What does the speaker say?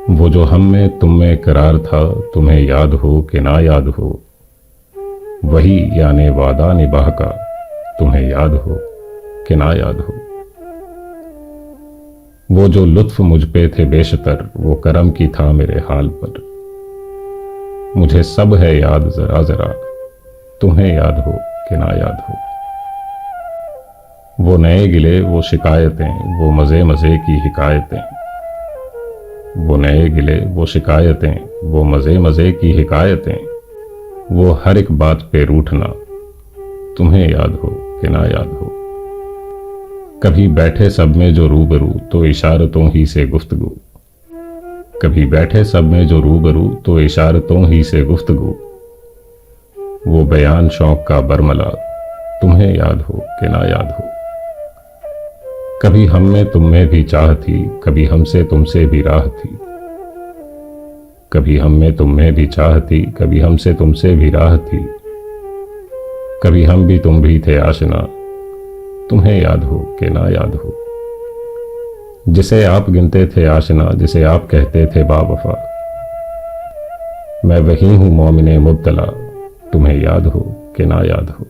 वो जो हम में तुम में करार था, तुम्हें याद हो कि ना याद हो, वही यानी वादा निभाह का, तुम्हें याद हो कि ना याद हो। वो जो लुत्फ मुझ पे थे बेशतर, वो करम की था मेरे हाल पर। मुझे सब है याद जरा जरा, तुम्हें याद हो कि ना याद हो। वो नए गिले वो शिकायतें, वो मज़े मज़े की हिकायतें। वो नए गिले वो शिकायतें, वो मज़े मज़े की हिकायतें। वो हर एक बात पे रूठना, तुम्हें याद हो कि ना याद हो। कभी बैठे सब में जो रूबरू, तो इशारतों ही से गुफ्तगू। कभी बैठे सब में जो रूबरू, तो इशारतों ही से गुफ्तगू। वो बयान शौक का बरमला, तुम्हें याद हो कि ना याद हो। कभी हम में तुम में भी चाह थी, कभी हमसे तुमसे भी राह थी। कभी हम में तुम में भी चाह थी, कभी हमसे तुमसे भी राह थी। कभी हम भी तुम भी थे आशना, तुम्हें याद हो कि ना याद हो। जिसे आप गिनते थे आशना, जिसे आप कहते थे बावफा, मैं वही हूं मोमिने मुब्तला, तुम्हें याद हो कि ना याद हो।